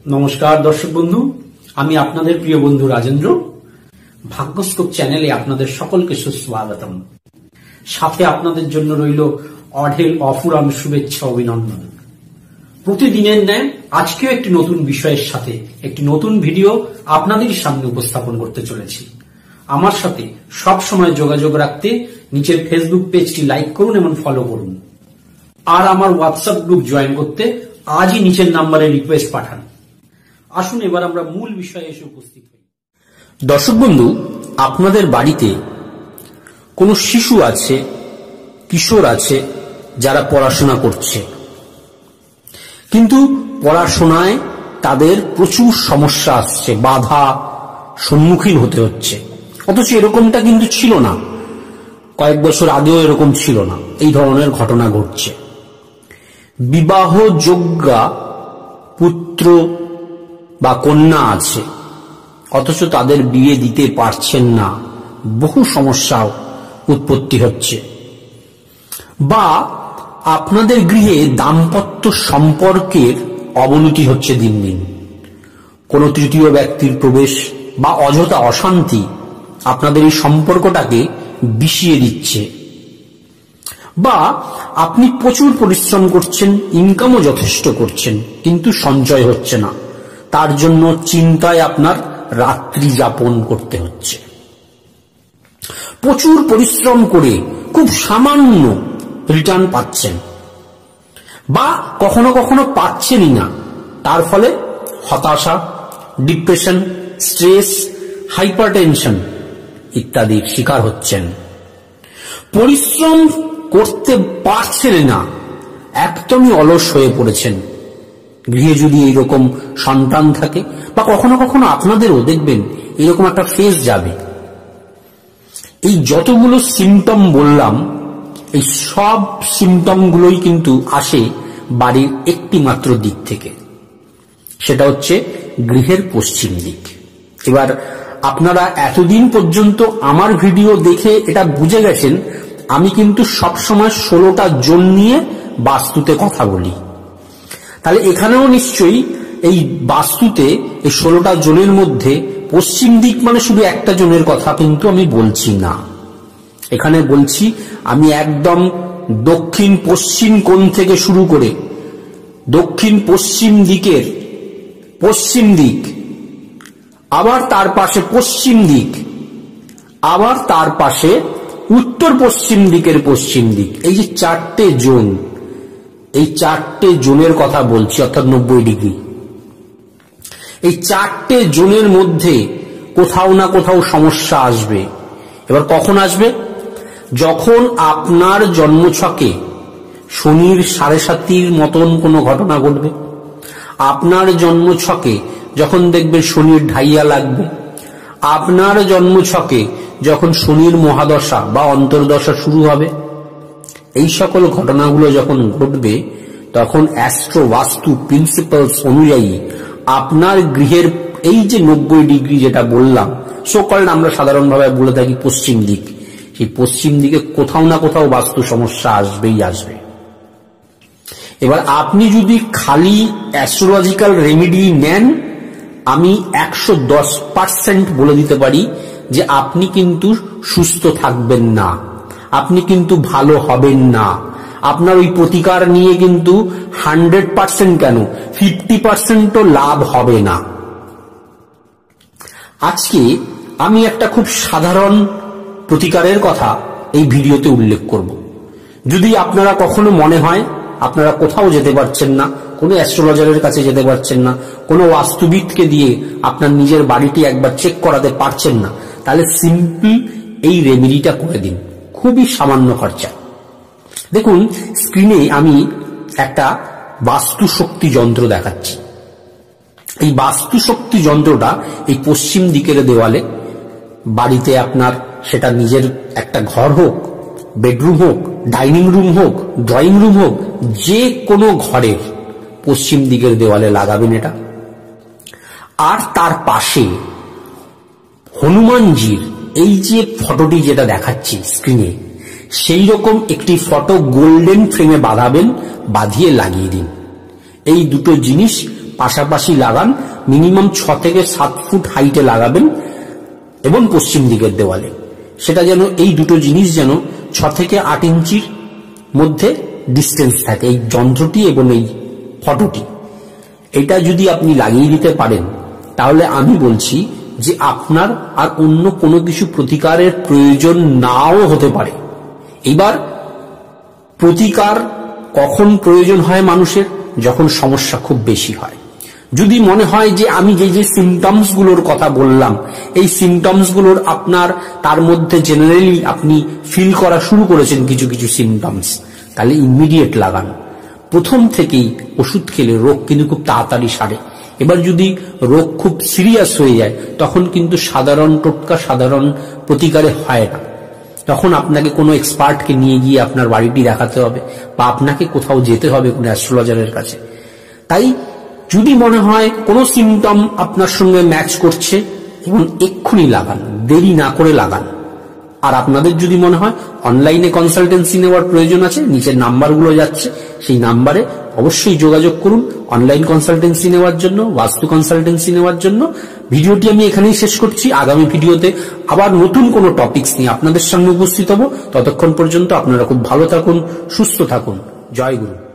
নমস্কার দর্শক বন্ধু, আমি আপনাদের প্রিয় বন্ধু রাজেন্দ্র। ভাগ্যস্কোপ চ্যানেলে আপনাদের সকলকে সুস্বাগতম। সাথে আপনাদের জন্য রইল অঢেল অফুরান শুভেচ্ছা অভিনন্দন। প্রতিদিনের ন্যায় আজকেও একটি নতুন বিষয়ের সাথে একটি নতুন ভিডিও আপনাদের সামনে উপস্থাপন করতে চলেছি। আমার সাথে সব সময় যোগাযোগ রাখতে নিচের ফেসবুক পেজটি লাইক করুন এবং ফলো করুন। আর আমার হোয়াটসঅ্যাপ গ্রুপ জয়েন করতে আজই নিচের নাম্বারে রিকোয়েস্ট পাঠান। আসুন এবার আমরা মূল বিষয়ে এসে উপস্থিত হই। দর্শক বন্ধু, আপনাদের বাড়িতে কোনো শিশু আছে, কিশোর আছে যারা পড়াশোনা করছে, কিন্তু পড়াশোনায় তাদের প্রচুর সমস্যা আসছে, বাধা সম্মুখীন হতে হচ্ছে। অথচ এরকমটা কিন্তু ছিল না, কয়েক বছর আগেও এরকম ছিল না। এই ধরনের ঘটনা ঘটছে। বিবাহযোগ্যা পুত্র বা কন্যা আছে, অথচ তাদের বিয়ে দিতে পারছেন না, বহু সমস্যা উৎপত্তি হচ্ছে। বা আপনাদের গৃহে দাম্পত্য সম্পর্কের অবনতি হচ্ছে দিন দিন। কোন তৃতীয় ব্যক্তির প্রবেশ বা অযথা অশান্তি আপনাদের এই সম্পর্কটাকে বিষিয়ে দিচ্ছে। বা আপনি প্রচুর পরিশ্রম করছেন, ইনকামও যথেষ্ট করছেন, কিন্তু সঞ্চয় হচ্ছে না, তার জন্য চিন্তায় আপনার রাত্রি যাপন করতে হচ্ছে। প্রচুর পরিশ্রম করে খুব সামান্য রিটার্ন পাচ্ছেন, বা কখনো কখনো পাচ্ছেনই না, তার ফলে হতাশা, ডিপ্রেশন, স্ট্রেস, হাইপারটেনশন ইত্যাদির শিকার হচ্ছেন। পরিশ্রম করতে পারছেন না, একদমই অলস হয়ে পড়েছেন। গৃহে যদি এইরকম সন্তান থাকে, বা কখনো কখনো আপনাদেরও দেখবেন এরকম একটা ফেজ যাবে। এই যতগুলো সিমটম বললাম, এই সব সিমটমগুলোই কিন্তু আসে বাড়ির একটি মাত্র দিক থেকে, সেটা হচ্ছে গৃহের পশ্চিম দিক। এবার আপনারা এতদিন পর্যন্ত আমার ভিডিও দেখে এটা বুঝে গেছেন, আমি কিন্তু সবসময় 16টা জোন নিয়ে বাস্তুতে কথা বলি। তাহলে এখানেও নিশ্চয়ই এই বাস্তুতে এই 16টা জোনের মধ্যে পশ্চিম দিক মানে শুধু একটা জোনের কথা কিন্তু আমি বলছি না। এখানে বলছি আমি একদম দক্ষিণ পশ্চিম কোণ থেকে শুরু করে দক্ষিণ পশ্চিম দিকের পশ্চিম দিক, আবার তার পাশে পশ্চিম দিক, আবার তার পাশে উত্তর পশ্চিম দিকের পশ্চিম দিক, এই যে 4টে জোন, এই 4টে জোনের কথা বলছি, অর্থাৎ 90 ডিগ্রি। এই 4টে জোনের মধ্যে কোথাও না কোথাও সমস্যা আসবে। এবার কখন আসবে? যখন আপনার জন্মছকে শনির 7.5 মতন কোনো ঘটনা ঘটবে, আপনার জন্মছকে যখন দেখবে শনির ঢাইয়া লাগবে, আপনার জন্মছকে যখন শনির মহাদশা বা অন্তর্দশা শুরু হবে, এই সকল ঘটনাগুলো যখন ঘটবে, তখন অ্যাস্ট্রো বাস্তু প্রিন্সিপালস অনুযায়ী আপনার গৃহের এই যে 90 ডিগ্রি যেটা বললাম, সোকল্ড আমরা সাধারণভাবে বলে থাকি পশ্চিম দিক, সেই পশ্চিম দিকে কোথাও না কোথাও বাস্তু সমস্যা আসবেই আসবে। এবার আপনি যদি খালি অ্যাস্ট্রোলজিক্যাল রেমেডি নেন, আমি 110% বলে দিতে পারি যে আপনি কিন্তু সুস্থ থাকবেন না, আপনি কিন্তু ভালো হবেন না। আপনার ওই প্রতিকার নিয়ে কিন্তু 100% কেন 50%ও লাভ হবে না। আজকে আমি একটা খুব সাধারণ প্রতিকারের কথা এই ভিডিওতে উল্লেখ করব। যদি আপনারা কখনো মনে হয় আপনারা কোথাও যেতে পারছেন না, কোনো অ্যাস্ট্রোলজারের কাছে যেতে পারছেন না, কোনো বাস্তুবিদকে দিয়ে আপনার নিজের বাড়িটি একবার চেক করাতে পারছেন না, তাহলে সিম্পল এই রেমেডিটা করে দিন, খুবই সামান্য খরচা। দেখুন স্ক্রিনে আমি একটা বাস্তু শক্তি যন্ত্র দেখাচ্ছি। এই বাস্তু শক্তি যন্ত্রটা এই পশ্চিম দিকের দেওয়ালে, বাড়িতে আপনার সেটা নিজের একটা ঘর হোক, বেডরুম হোক, ডাইনিং রুম হোক, ড্রয়িং রুম হোক, যে কোনো ঘরের পশ্চিম দিকের দেওয়ালে লাগাবেন এটা। আর তার পাশে হনুমানজির এই যে ফটোটি যেটা দেখাচ্ছি স্ক্রিনে, সেই রকম একটি ফটো গোল্ডেন ফ্রেমে বাঁধাবেন, বাঁধিয়ে লাগিয়ে দিন। এই দুটো জিনিস পাশাপাশি লাগান, মিনিমাম 6 থেকে 7 ফুট হাইটে লাগাবেন এবং পশ্চিম দিকের দেওয়ালে। সেটা যেন এই দুটো জিনিস যেন 6 থেকে 8 ইঞ্চির মধ্যে ডিস্টেন্স থাকে, এই যন্ত্রটি এবং এই ফটোটি। এটা যদি আপনি লাগিয়ে দিতে পারেন তাহলে আমি বলছি যে আপনার আর অন্য কোনো কিছু প্রতিকারের প্রয়োজন নাও হতে পারে। এবার প্রতিকার কখন প্রয়োজন হয় মানুষের? যখন সমস্যা খুব বেশি হয়। যদি মনে হয় যে আমি যে সিমটমস গুলোর কথা বললাম, এই সিমটমস গুলোর আপনার তার মধ্যে জেনারেলি আপনি ফিল করা শুরু করেছেন কিছু কিছু সিমটমস, তাহলে ইমিডিয়েট লাগান। প্রথম থেকেই ওষুধ খেলে রোগ কিন্তু খুব তাড়াতাড়ি সারে। এবার যদি রোগ খুব সিরিয়াস হয়ে যায় তখন কিন্তু সাধারণ টোটকা, সাধারণ প্রতিকারে হয় না। তখন আপনাকে কোনো এক্সপার্টকে নিয়ে গিয়ে আপনার বাড়িটি দেখাতে হবে বা আপনাকে কোথাও যেতে হবে কোনো অ্যাস্ট্রোলজারের কাছে। তাই যদি মনে হয় কোনো সিমটম আপনার সঙ্গে ম্যাচ করছে এবং এক্ষুনি লাগান, দেরি না করে লাগান। আর আপনাদের যদি মনে হয় অনলাইনে কনসালটেন্সি নেওয়ার প্রয়োজন আছে, নিচের নাম্বারগুলো যাচ্ছে, সেই নাম্বারে অবশ্যই যোগাযোগ করুন অনলাইন কনসালটেন্সি নেওয়ার জন্য, বাস্তু কনসালটেন্সি নেওয়ার জন্য। ভিডিওটি আমি এখানেই শেষ করছি। আগামী ভিডিওতে আবার নতুন কোনো টপিকস নিয়ে আপনাদের সামনে উপস্থিত হব। ততক্ষণ পর্যন্ত আপনারা খুব ভালো থাকুন, সুস্থ থাকুন। জয় গুরু।